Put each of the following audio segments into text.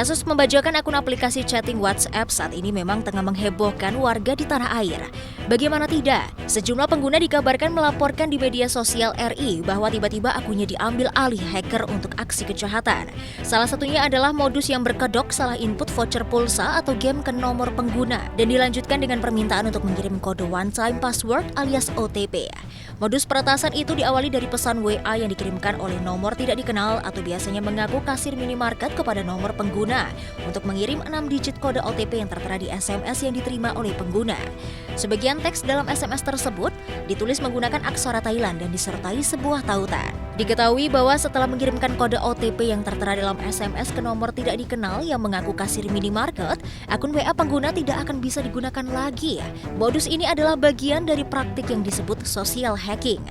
Kasus pembajakan akun aplikasi chatting WhatsApp saat ini memang tengah menghebohkan warga di tanah air. Bagaimana tidak, sejumlah pengguna dikabarkan melaporkan di media sosial RI bahwa tiba-tiba akunnya diambil alih hacker untuk aksi kejahatan. Salah satunya adalah modus yang berkedok salah input voucher pulsa atau game ke nomor pengguna dan dilanjutkan dengan permintaan untuk mengirim kode one-time password alias OTP. Modus peretasan itu diawali dari pesan WA yang dikirimkan oleh nomor tidak dikenal atau biasanya mengaku kasir minimarket kepada nomor pengguna untuk mengirim 6 digit kode OTP yang tertera di SMS yang diterima oleh pengguna. Sebagian teks dalam SMS tersebut ditulis menggunakan aksara Thailand dan disertai sebuah tautan. Diketahui bahwa setelah mengirimkan kode OTP yang tertera dalam SMS ke nomor tidak dikenal yang mengaku kasir minimarket, akun WA pengguna tidak akan bisa digunakan lagi. Modus ini adalah bagian dari praktik yang disebut social hacking.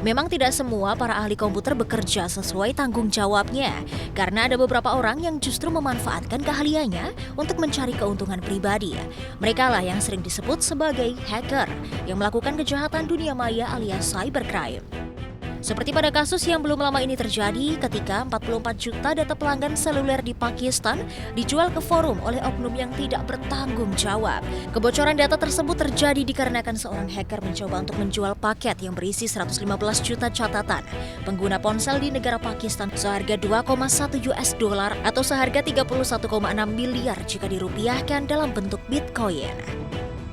Memang tidak semua para ahli komputer bekerja sesuai tanggung jawabnya, karena ada beberapa orang yang justru memanfaatkan keahliannya untuk mencari keuntungan pribadi. Mereka lah yang sering disebut sebagai hacker, yang melakukan kejahatan dunia maya alias cybercrime. Seperti pada kasus yang belum lama ini terjadi ketika 44 juta data pelanggan seluler di Pakistan dijual ke forum oleh oknum yang tidak bertanggung jawab. Kebocoran data tersebut terjadi dikarenakan seorang hacker mencoba untuk menjual paket yang berisi 115 juta catatan pengguna ponsel di negara Pakistan seharga 2,1 US dollar atau seharga 31,6 miliar jika dirupiahkan dalam bentuk Bitcoin.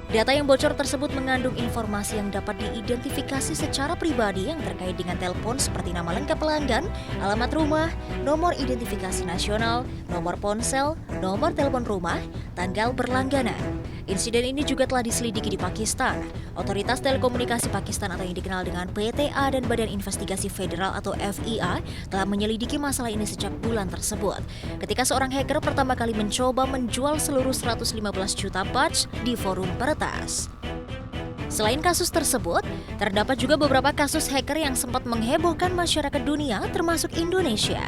Data yang bocor tersebut mengandung informasi yang dapat diidentifikasi secara pribadi yang terkait dengan telepon seperti nama lengkap pelanggan, alamat rumah, nomor identifikasi nasional, nomor ponsel, nomor telepon rumah, tanggal berlangganan. Insiden ini juga telah diselidiki di Pakistan. Otoritas Telekomunikasi Pakistan atau yang dikenal dengan PTA dan Badan Investigasi Federal atau FIA telah menyelidiki masalah ini sejak bulan tersebut. Ketika seorang hacker pertama kali mencoba menjual seluruh 115 juta batch di forum peretas. Selain kasus tersebut, terdapat juga beberapa kasus hacker yang sempat menghebohkan masyarakat dunia termasuk Indonesia.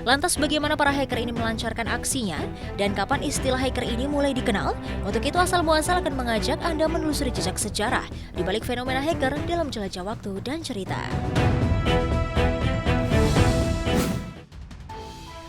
Lantas bagaimana para hacker ini melancarkan aksinya dan kapan istilah hacker ini mulai dikenal? Untuk itu asal muasal akan mengajak Anda menelusuri jejak sejarah di balik fenomena hacker dalam jelajah waktu dan cerita.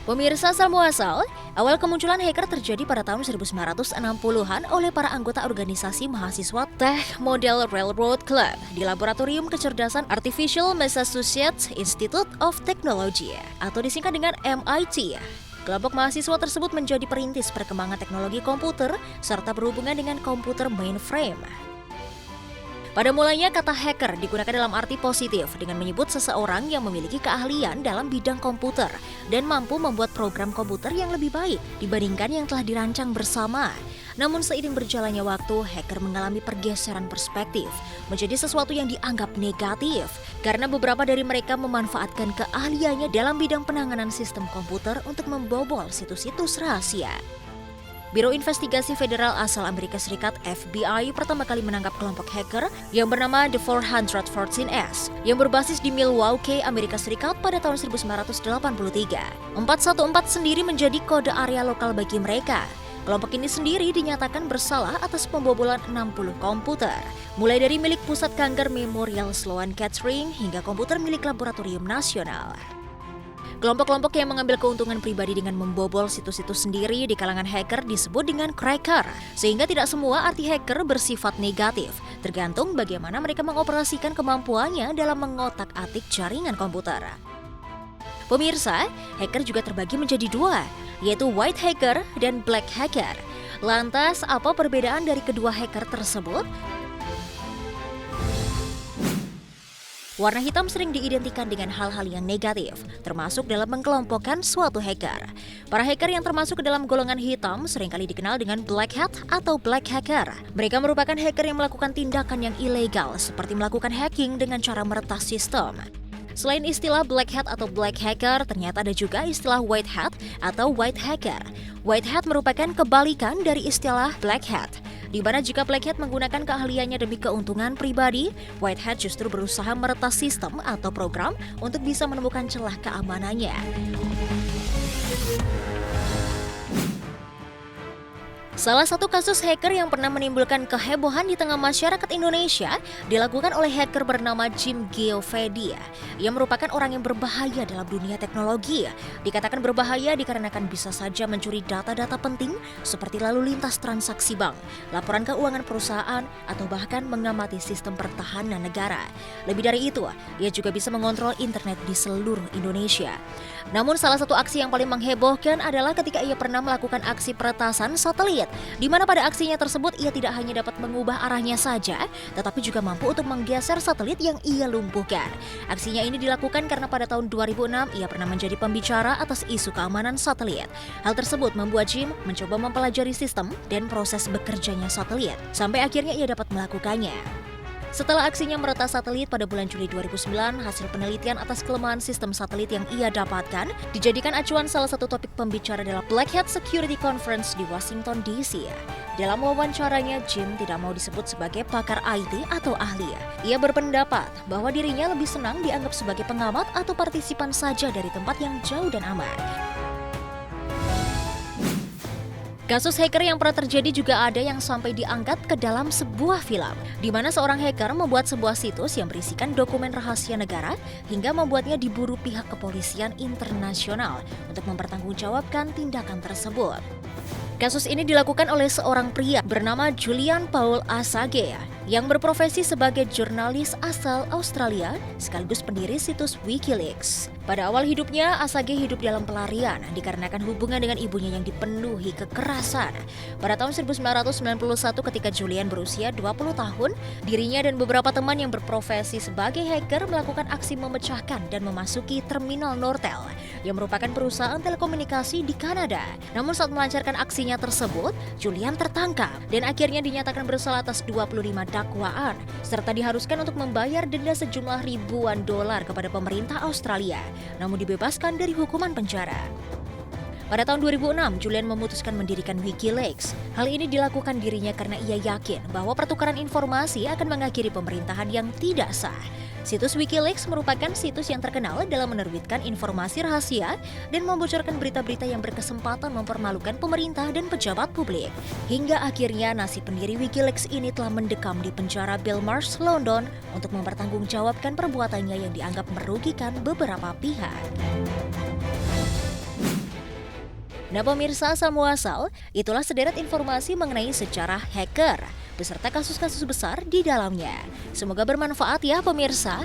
Pemirsa asal muasal, awal kemunculan hacker terjadi pada tahun 1960-an oleh para anggota organisasi mahasiswa Tech Model Railroad Club di Laboratorium Kecerdasan Artificial Massachusetts Institute of Technology atau disingkat dengan MIT. Kelompok mahasiswa tersebut menjadi perintis perkembangan teknologi komputer serta berhubungan dengan komputer mainframe. Pada mulanya kata hacker digunakan dalam arti positif dengan menyebut seseorang yang memiliki keahlian dalam bidang komputer dan mampu membuat program komputer yang lebih baik dibandingkan yang telah dirancang bersama. Namun seiring berjalannya waktu, hacker mengalami pergeseran perspektif menjadi sesuatu yang dianggap negatif karena beberapa dari mereka memanfaatkan keahliannya dalam bidang penanganan sistem komputer untuk membobol situs-situs rahasia. Biro Investigasi Federal asal Amerika Serikat FBI pertama kali menangkap kelompok hacker yang bernama The 414S yang berbasis di Milwaukee, Amerika Serikat pada tahun 1983. 414 sendiri menjadi kode area lokal bagi mereka. Kelompok ini sendiri dinyatakan bersalah atas pembobolan 60 komputer, mulai dari milik Pusat Kanker Memorial Sloan Kettering hingga komputer milik Laboratorium Nasional. Kelompok-kelompok yang mengambil keuntungan pribadi dengan membobol situs-situs sendiri di kalangan hacker disebut dengan cracker, sehingga tidak semua arti hacker bersifat negatif, tergantung bagaimana mereka mengoperasikan kemampuannya dalam mengotak-atik jaringan komputer. Pemirsa, hacker juga terbagi menjadi dua, yaitu white hacker dan black hacker. Lantas, apa perbedaan dari kedua hacker tersebut? Warna hitam sering diidentikan dengan hal-hal yang negatif, termasuk dalam mengkelompokkan suatu hacker. Para hacker yang termasuk ke dalam golongan hitam seringkali dikenal dengan black hat atau black hacker. Mereka merupakan hacker yang melakukan tindakan yang ilegal, seperti melakukan hacking dengan cara meretas sistem. Selain istilah black hat atau black hacker, ternyata ada juga istilah white hat atau white hacker. White hat merupakan kebalikan dari istilah black hat, di mana jika black hat menggunakan keahliannya demi keuntungan pribadi, white hat justru berusaha meretas sistem atau program untuk bisa menemukan celah keamanannya. Salah satu kasus hacker yang pernah menimbulkan kehebohan di tengah masyarakat Indonesia dilakukan oleh hacker bernama Jim Geovedi. Ia merupakan orang yang berbahaya dalam dunia teknologi. Dikatakan berbahaya dikarenakan bisa saja mencuri data-data penting seperti lalu lintas transaksi bank, laporan keuangan perusahaan, atau bahkan mengamati sistem pertahanan negara. Lebih dari itu, ia juga bisa mengontrol internet di seluruh Indonesia. Namun salah satu aksi yang paling menghebohkan adalah ketika ia pernah melakukan aksi peretasan satelit, di mana pada aksinya tersebut ia tidak hanya dapat mengubah arahnya saja, tetapi juga mampu untuk menggeser satelit yang ia lumpuhkan. Aksinya ini dilakukan karena pada tahun 2006 ia pernah menjadi pembicara atas isu keamanan satelit. Hal tersebut membuat Jim mencoba mempelajari sistem dan proses bekerjanya satelit, sampai akhirnya ia dapat melakukannya. Setelah aksinya meretas satelit pada bulan Juli 2009, hasil penelitian atas kelemahan sistem satelit yang ia dapatkan dijadikan acuan salah satu topik pembicara dalam Black Hat Security Conference di Washington DC. Dalam wawancaranya, Jim tidak mau disebut sebagai pakar IT atau ahli. Ia berpendapat bahwa dirinya lebih senang dianggap sebagai pengamat atau partisipan saja dari tempat yang jauh dan aman. Kasus hacker yang pernah terjadi juga ada yang sampai diangkat ke dalam sebuah film, di mana seorang hacker membuat sebuah situs yang berisikan dokumen rahasia negara hingga membuatnya diburu pihak kepolisian internasional untuk mempertanggungjawabkan tindakan tersebut. Kasus ini dilakukan oleh seorang pria bernama Julian Paul Assange yang berprofesi sebagai jurnalis asal Australia sekaligus pendiri situs Wikileaks. Pada awal hidupnya, Assange hidup dalam pelarian dikarenakan hubungan dengan ibunya yang dipenuhi kekerasan. Pada tahun 1991 ketika Julian berusia 20 tahun, dirinya dan beberapa teman yang berprofesi sebagai hacker melakukan aksi memecahkan dan memasuki terminal Nortel yang merupakan perusahaan telekomunikasi di Kanada. Namun saat melancarkan aksinya tersebut, Julian tertangkap dan akhirnya dinyatakan bersalah atas 25 dakwaan serta diharuskan untuk membayar denda sejumlah ribuan dolar kepada pemerintah Australia, namun dibebaskan dari hukuman penjara. Pada tahun 2006, Julian memutuskan mendirikan Wikileaks. Hal ini dilakukan dirinya karena ia yakin bahwa pertukaran informasi akan mengakhiri pemerintahan yang tidak sah. Situs Wikileaks merupakan situs yang terkenal dalam menerbitkan informasi rahasia dan membocorkan berita-berita yang berkesempatan mempermalukan pemerintah dan pejabat publik. Hingga akhirnya nasib pendiri Wikileaks ini telah mendekam di penjara Belmarsh, London untuk mempertanggungjawabkan perbuatannya yang dianggap merugikan beberapa pihak. Nah pemirsa asal muasal, itulah sederet informasi mengenai sejarah hacker beserta kasus-kasus besar di dalamnya. Semoga bermanfaat ya pemirsa.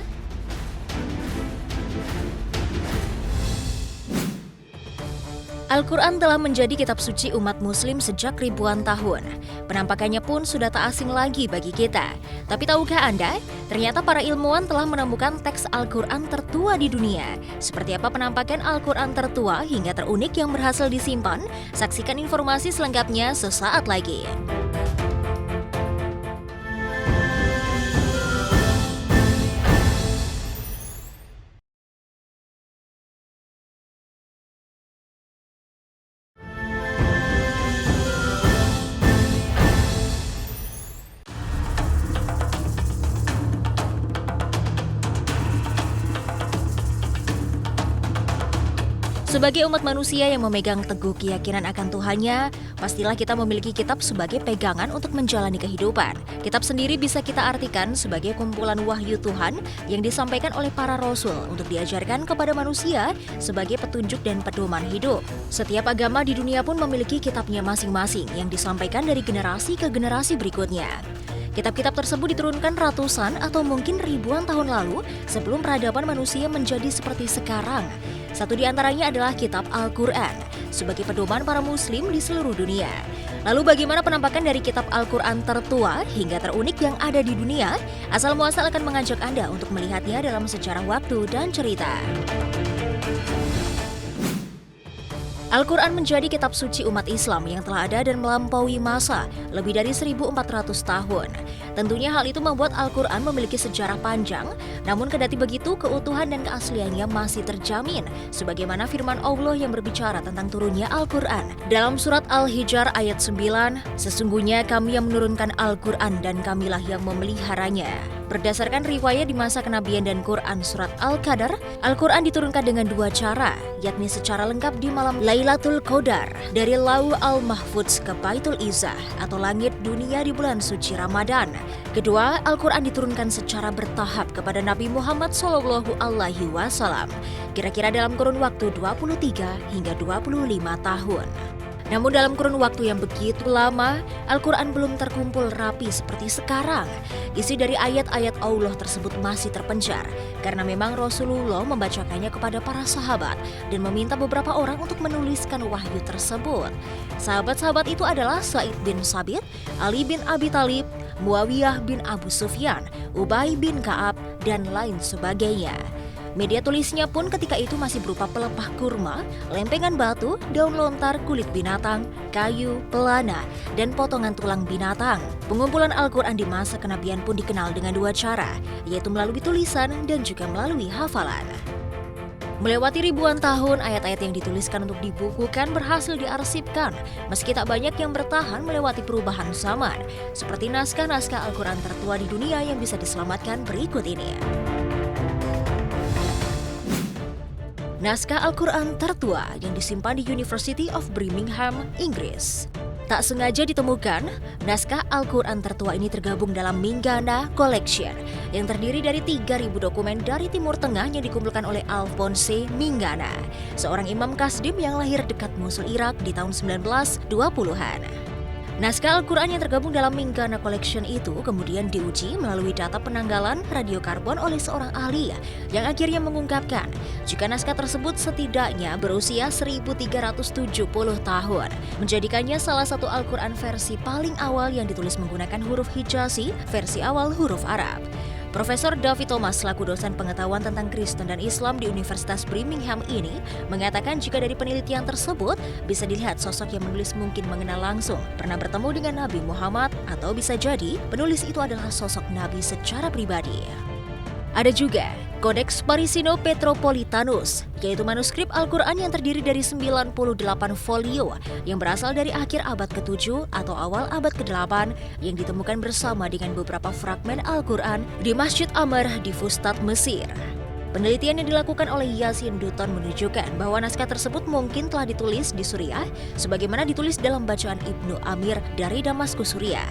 Al-Quran telah menjadi kitab suci umat muslim sejak ribuan tahun. Penampakannya pun sudah tak asing lagi bagi kita. Tapi tahukah Anda, ternyata para ilmuwan telah menemukan teks Al-Quran tertua di dunia. Seperti apa penampakan Al-Quran tertua hingga terunik yang berhasil disimpan? Saksikan informasi selengkapnya sesaat lagi. Sebagai umat manusia yang memegang teguh keyakinan akan Tuhannya, pastilah kita memiliki kitab sebagai pegangan untuk menjalani kehidupan. Kitab sendiri bisa kita artikan sebagai kumpulan wahyu Tuhan yang disampaikan oleh para rasul untuk diajarkan kepada manusia sebagai petunjuk dan pedoman hidup. Setiap agama di dunia pun memiliki kitabnya masing-masing yang disampaikan dari generasi ke generasi berikutnya. Kitab-kitab tersebut diturunkan ratusan atau mungkin ribuan tahun lalu sebelum peradaban manusia menjadi seperti sekarang. Satu di antaranya adalah kitab Al-Quran sebagai pedoman para muslim di seluruh dunia. Lalu bagaimana penampakan dari kitab Al-Quran tertua hingga terunik yang ada di dunia? Asal muasal akan mengajak Anda untuk melihatnya dalam sejarah waktu dan cerita. Al-Quran menjadi kitab suci umat Islam yang telah ada dan melampaui masa lebih dari 1400 tahun. Tentunya hal itu membuat Al-Quran memiliki sejarah panjang, namun kendati begitu keutuhan dan keasliannya masih terjamin, sebagaimana firman Allah yang berbicara tentang turunnya Al-Quran. Dalam surat Al-Hijr ayat 9, sesungguhnya kami yang menurunkan Al-Quran dan kamilah yang memeliharanya. Berdasarkan riwayat di masa kenabian dan Quran surat Al-Qadar, Al-Quran diturunkan dengan dua cara, yakni secara lengkap di malam Lailatul Qadar dari Lauh Al-Mahfudz ke Baitul Izzah atau langit dunia di bulan suci Ramadan. Kedua, Al-Quran diturunkan secara bertahap kepada Nabi Muhammad SAW, kira-kira dalam kurun waktu 23 hingga 25 tahun. Namun dalam kurun waktu yang begitu lama, Al-Quran belum terkumpul rapi seperti sekarang. Isi dari ayat-ayat Allah tersebut masih terpencar, karena memang Rasulullah membacakannya kepada para sahabat dan meminta beberapa orang untuk menuliskan wahyu tersebut. Sahabat-sahabat itu adalah Sa'id bin Sabit, Ali bin Abi Thalib, Muawiyah bin Abu Sufyan, Ubay bin Ka'ab, dan lain sebagainya. Media tulisnya pun ketika itu masih berupa pelepah kurma, lempengan batu, daun lontar, kulit binatang, kayu, pelana, dan potongan tulang binatang. Pengumpulan Al-Quran di masa kenabian pun dikenal dengan dua cara, yaitu melalui tulisan dan juga melalui hafalan. Melewati ribuan tahun, ayat-ayat yang dituliskan untuk dibukukan berhasil diarsipkan, meski tak banyak yang bertahan melewati perubahan zaman, seperti naskah-naskah Al-Quran tertua di dunia yang bisa diselamatkan berikut ini. Naskah Al-Quran tertua yang disimpan di University of Birmingham, Inggris. Tak sengaja ditemukan, naskah Al-Quran tertua ini tergabung dalam Minghana Collection yang terdiri dari 3.000 dokumen dari Timur Tengah yang dikumpulkan oleh Alphonse Minghana, seorang imam Kasdim yang lahir dekat Mosul, Irak di tahun 1920-an. Naskah Al-Quran yang tergabung dalam Minghana Collection itu kemudian diuji melalui data penanggalan radiokarbon oleh seorang ahli yang akhirnya mengungkapkan jika naskah tersebut setidaknya berusia 1370 tahun, menjadikannya salah satu Al-Quran versi paling awal yang ditulis menggunakan huruf Hijazi, versi awal huruf Arab. Profesor David Thomas selaku dosen pengetahuan tentang Kristen dan Islam di Universitas Birmingham ini mengatakan jika dari penelitian tersebut bisa dilihat sosok yang menulis mungkin mengenal langsung, pernah bertemu dengan Nabi Muhammad, atau bisa jadi penulis itu adalah sosok Nabi secara pribadi. Ada juga Codex Parisino-Petropolitanus, yaitu manuskrip Al-Quran yang terdiri dari 98 folio yang berasal dari akhir abad ke-7 atau awal abad ke-8 yang ditemukan bersama dengan beberapa fragmen Al-Quran di Masjid Amr di Fustat, Mesir. Penelitian yang dilakukan oleh Yasin Dutton menunjukkan bahwa naskah tersebut mungkin telah ditulis di Suriah sebagaimana ditulis dalam bacaan Ibnu Amir dari Damaskus, Suriah.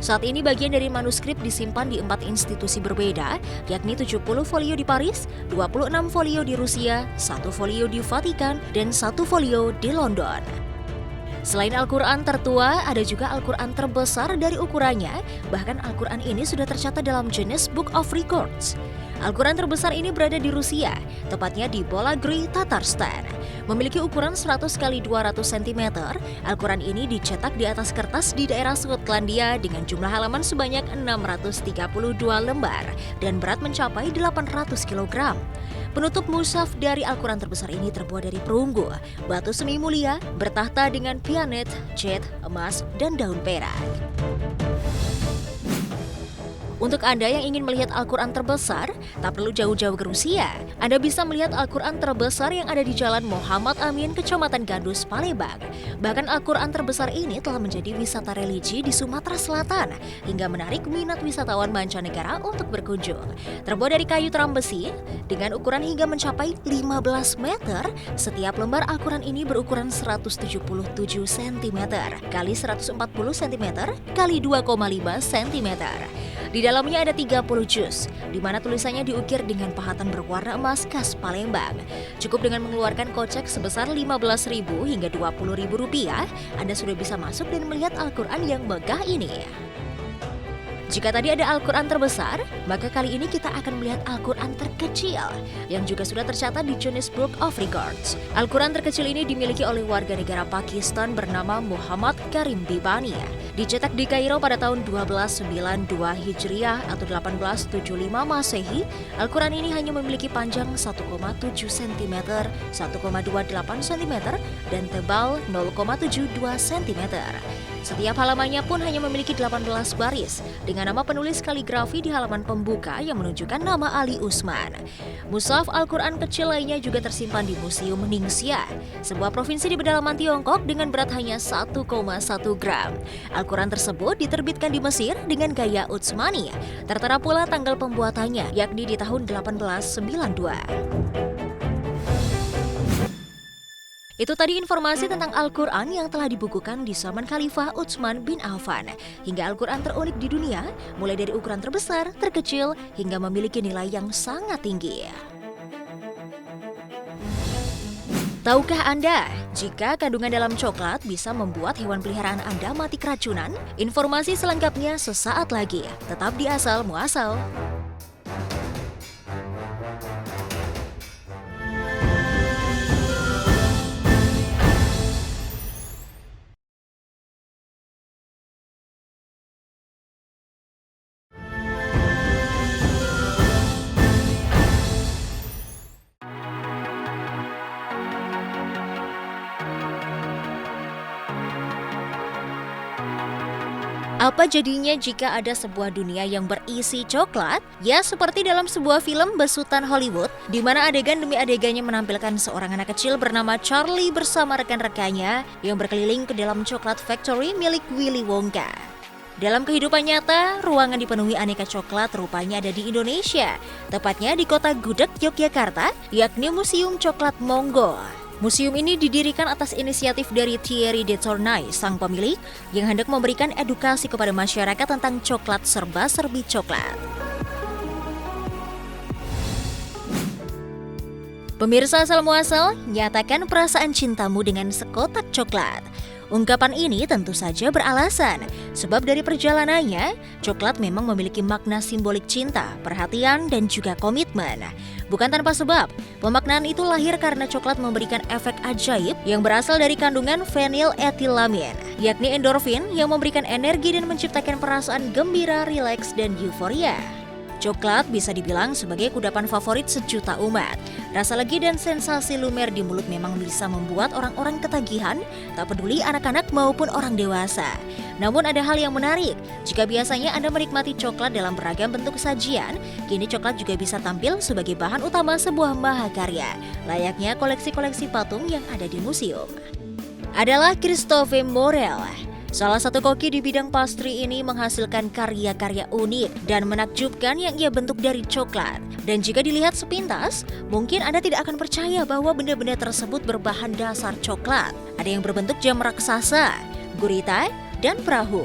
Saat ini bagian dari manuskrip disimpan di 4 institusi berbeda, yakni 70 folio di Paris, 26 folio di Rusia, 1 folio di Vatikan, dan 1 folio di London. Selain Al-Quran tertua, ada juga Al-Quran terbesar dari ukurannya, bahkan Al-Quran ini sudah tercatat dalam Guinness Book of Records. Al-Quran terbesar ini berada di Rusia, tepatnya di Bolagri, Tatarstan. Memiliki ukuran 100 x 200 cm, Al-Quran ini dicetak di atas kertas di daerah Skotlandia dengan jumlah halaman sebanyak 632 lembar dan berat mencapai 800 kg. Penutup mushaf dari Al-Quran terbesar ini terbuat dari perunggu, batu semi mulia, bertahta dengan pianet, jet, emas, dan daun perak. Untuk Anda yang ingin melihat Al-Quran terbesar, tak perlu jauh-jauh ke Rusia. Anda bisa melihat Al-Quran terbesar yang ada di Jalan Muhammad Amin, Kecamatan Gandus, Palembang. Bahkan Al-Quran terbesar ini telah menjadi wisata religi di Sumatera Selatan, hingga menarik minat wisatawan mancanegara untuk berkunjung. Terbuat dari kayu teram besi, dengan ukuran hingga mencapai 15 meter, setiap lembar Al-Quran ini berukuran 177 cm kali 140 cm kali 2,5 cm. Di dalamnya ada 30 juz, di mana tulisannya diukir dengan pahatan berwarna emas khas Palembang. Cukup dengan mengeluarkan kocek sebesar Rp15.000 hingga Rp20.000, Anda sudah bisa masuk dan melihat Al-Quran yang megah ini. Jika tadi ada Al-Quran terbesar, maka kali ini kita akan melihat Al-Quran terkecil yang juga sudah tercatat di Guinness Book of Records. Al-Quran terkecil ini dimiliki oleh warga negara Pakistan bernama Muhammad Karim Bibani. Dicetak di Kairo pada tahun 1292 Hijriah atau 1875 Masehi, Al-Quran ini hanya memiliki panjang 1,7 cm, 1,28 cm, dan tebal 0,72 cm. Setiap halamannya pun hanya memiliki 18 baris dengan nama penulis kaligrafi di halaman pembuka yang menunjukkan nama Ali Usman. Mushaf Al-Quran kecil lainnya juga tersimpan di Museum Ningxia, sebuah provinsi di pedalaman Tiongkok dengan berat hanya 1,1 gram. Al-Quran tersebut diterbitkan di Mesir dengan gaya Utsmani. Tertera pula tanggal pembuatannya, yakni di tahun 1892. Itu tadi informasi tentang Al-Quran yang telah dibukukan di zaman Khalifah Utsman bin Affan. Hingga Al-Quran terunik di dunia, mulai dari ukuran terbesar, terkecil, hingga memiliki nilai yang sangat tinggi. Tahukah Anda, jika kandungan dalam coklat bisa membuat hewan peliharaan Anda mati keracunan? Informasi selengkapnya sesaat lagi. Tetap di Asal Muasal. Apa jadinya jika ada sebuah dunia yang berisi coklat? Ya, seperti dalam sebuah film besutan Hollywood, di mana adegan demi adegannya menampilkan seorang anak kecil bernama Charlie bersama rekan-rekannya yang berkeliling ke dalam coklat factory milik Willy Wonka. Dalam kehidupan nyata, ruangan dipenuhi aneka coklat rupanya ada di Indonesia, tepatnya di kota Gudeg, Yogyakarta, yakni Museum Coklat Monggo. Museum ini didirikan atas inisiatif dari Thierry de Tournai, sang pemilik, yang hendak memberikan edukasi kepada masyarakat tentang coklat serba-serbi coklat. Pemirsa Asal Muasal, nyatakan perasaan cintamu dengan sekotak coklat. Ungkapan ini tentu saja beralasan, sebab dari perjalanannya, coklat memang memiliki makna simbolik cinta, perhatian, dan juga komitmen. Bukan tanpa sebab, pemaknaan itu lahir karena coklat memberikan efek ajaib yang berasal dari kandungan feniletilamin, yakni endorfin yang memberikan energi dan menciptakan perasaan gembira, rileks, dan euforia. Coklat bisa dibilang sebagai kudapan favorit sejuta umat. Rasa lega dan sensasi lumer di mulut memang bisa membuat orang-orang ketagihan, tak peduli anak-anak maupun orang dewasa. Namun ada hal yang menarik, jika biasanya Anda menikmati coklat dalam beragam bentuk sajian, kini coklat juga bisa tampil sebagai bahan utama sebuah mahakarya, layaknya koleksi-koleksi patung yang ada di museum. Adalah Christophe Morel. Salah satu koki di bidang pastry ini menghasilkan karya-karya unik dan menakjubkan yang ia bentuk dari coklat. Dan jika dilihat sepintas, mungkin Anda tidak akan percaya bahwa benda-benda tersebut berbahan dasar coklat. Ada yang berbentuk jam raksasa, gurita, dan perahu,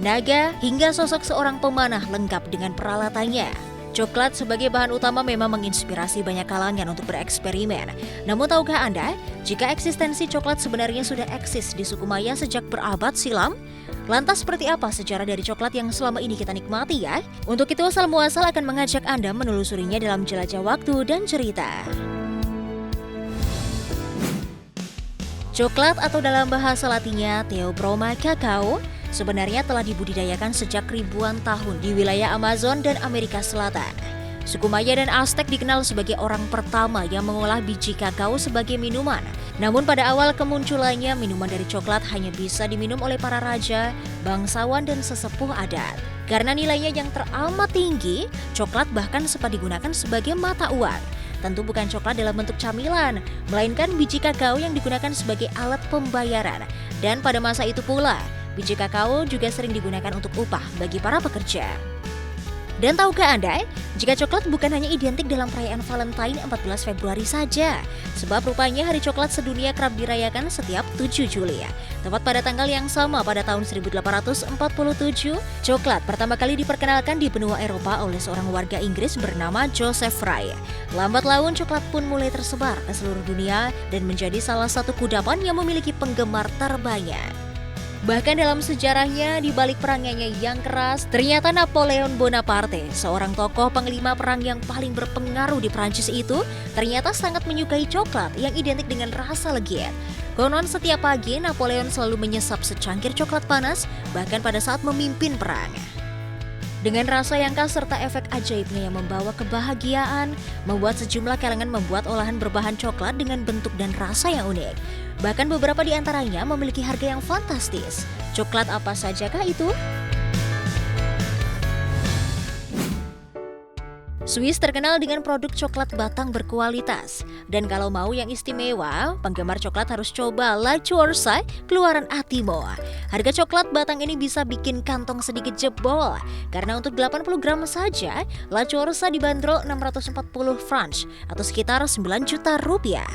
naga, hingga sosok seorang pemanah lengkap dengan peralatannya. Coklat sebagai bahan utama memang menginspirasi banyak kalangan untuk bereksperimen. Namun tahukah Anda, jika eksistensi coklat sebenarnya sudah eksis di suku Maya sejak berabad silam? Lantas seperti apa sejarah dari coklat yang selama ini kita nikmati ya? Untuk itu Asal Muasal akan mengajak Anda menelusurinya dalam jelajah waktu dan cerita. Coklat atau dalam bahasa Latinnya Theobroma cacao sebenarnya telah dibudidayakan sejak ribuan tahun di wilayah Amazon dan Amerika Selatan. Suku Maya dan Aztec dikenal sebagai orang pertama yang mengolah biji kakao sebagai minuman. Namun pada awal kemunculannya, minuman dari coklat hanya bisa diminum oleh para raja, bangsawan, dan sesepuh adat. Karena nilainya yang teramat tinggi, coklat bahkan sempat digunakan sebagai mata uang. Tentu bukan coklat dalam bentuk camilan, melainkan biji kakao yang digunakan sebagai alat pembayaran. Dan pada masa itu pula, biji kakao juga sering digunakan untuk upah bagi para pekerja. Dan tahukah Anda, jika coklat bukan hanya identik dalam perayaan Valentine 14 Februari saja, sebab rupanya Hari Coklat Sedunia kerap dirayakan setiap 7 Juli. Tepat pada tanggal yang sama pada tahun 1847, coklat pertama kali diperkenalkan di benua Eropa oleh seorang warga Inggris bernama Joseph Fry. Lambat laun coklat pun mulai tersebar ke seluruh dunia dan menjadi salah satu kudapan yang memiliki penggemar terbanyak. Bahkan dalam sejarahnya, di balik perangannya yang keras, ternyata Napoleon Bonaparte, seorang tokoh panglima perang yang paling berpengaruh di Prancis itu, ternyata sangat menyukai coklat yang identik dengan rasa legit. Konon setiap pagi, Napoleon selalu menyesap secangkir coklat panas, bahkan pada saat memimpin perang. Dengan rasa yang khas serta efek ajaibnya yang membawa kebahagiaan, membuat sejumlah kalangan membuat olahan berbahan coklat dengan bentuk dan rasa yang unik. Bahkan beberapa di antaranya memiliki harga yang fantastis. Coklat apa sajakah itu? Swiss terkenal dengan produk coklat batang berkualitas. Dan kalau mau yang istimewa, penggemar coklat harus coba La Chorsa keluaran Atimo. Harga coklat batang ini bisa bikin kantong sedikit jebol. Karena untuk 80 gram saja, La Chorsa dibanderol 640 francs atau sekitar 9 juta rupiah.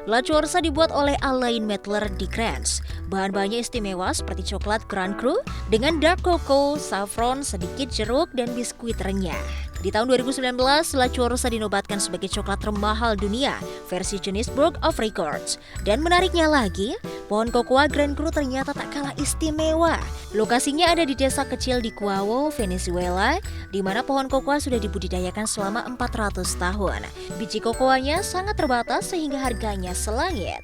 La Chorsa dibuat oleh Alain Mettler di Grants. Bahan-bahannya istimewa seperti coklat Grand Cru dengan dark cocoa, saffron, sedikit jeruk, dan biskuit renyah. Di tahun 2019, La Chorsa dinobatkan sebagai coklat termahal dunia versi Guinness Book of Records. Dan menariknya lagi, pohon kokoa Grand Cru ternyata tak kalah istimewa. Lokasinya ada di desa kecil di Cuavo, Venezuela, di mana pohon kokoa sudah dibudidayakan selama 400 tahun. Biji kokoanya sangat terbatas sehingga harganya selangit.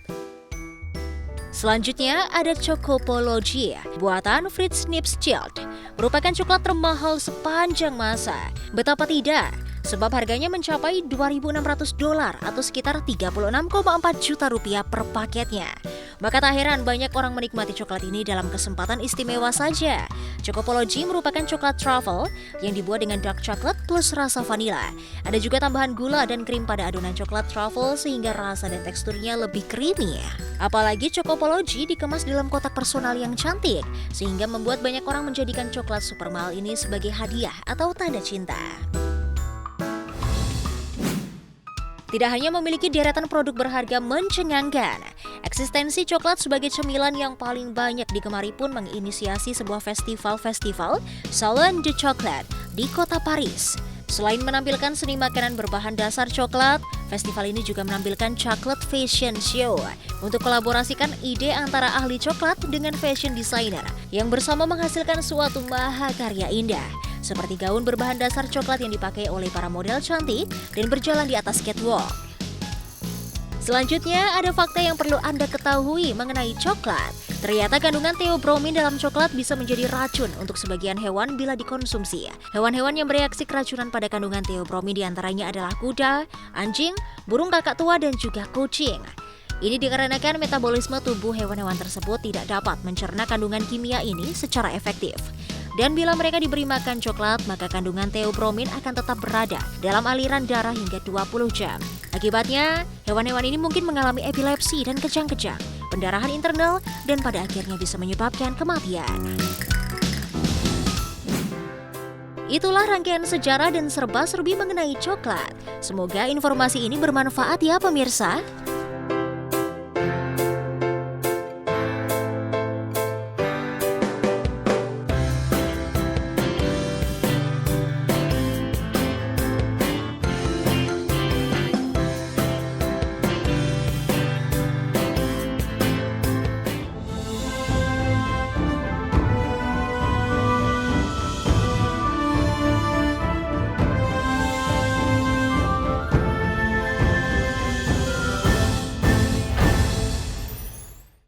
Selanjutnya ada Chocopology, buatan Fritz Nipschild. Merupakan coklat termahal sepanjang masa. Betapa tidak? Sebab harganya mencapai $2.600 atau sekitar 36,4 juta rupiah per paketnya. Maka tak heran banyak orang menikmati coklat ini dalam kesempatan istimewa saja. Chocopology merupakan coklat truffle yang dibuat dengan dark chocolate plus rasa vanila. Ada juga tambahan gula dan krim pada adonan coklat truffle sehingga rasa dan teksturnya lebih creamy. Apalagi Chocopology dikemas dalam kotak personal yang cantik, sehingga membuat banyak orang menjadikan coklat super mahal ini sebagai hadiah atau tanda cinta. Tidak hanya memiliki deretan produk berharga mencengangkan, eksistensi coklat sebagai cemilan yang paling banyak digemari pun menginisiasi sebuah festival Salon de Chocolat di kota Paris. Selain menampilkan seni makanan berbahan dasar coklat, festival ini juga menampilkan Chocolate Fashion Show untuk kolaborasikan ide antara ahli coklat dengan fashion designer yang bersama menghasilkan suatu mahakarya indah. Seperti gaun berbahan dasar coklat yang dipakai oleh para model cantik dan berjalan di atas catwalk. Selanjutnya ada fakta yang perlu Anda ketahui mengenai coklat. Ternyata kandungan theobromine dalam coklat bisa menjadi racun untuk sebagian hewan bila dikonsumsi. Hewan-hewan yang bereaksi keracunan pada kandungan theobromine diantaranya adalah kuda, anjing, burung kakak tua, dan juga kucing. Ini dikarenakan metabolisme tubuh hewan-hewan tersebut tidak dapat mencerna kandungan kimia ini secara efektif. Dan bila mereka diberi makan coklat, maka kandungan theobromine akan tetap berada dalam aliran darah hingga 20 jam. Akibatnya, hewan-hewan ini mungkin mengalami epilepsi dan kejang-kejang, pendarahan internal, dan pada akhirnya bisa menyebabkan kematian. Itulah rangkaian sejarah dan serba-serbi mengenai coklat. Semoga informasi ini bermanfaat ya pemirsa.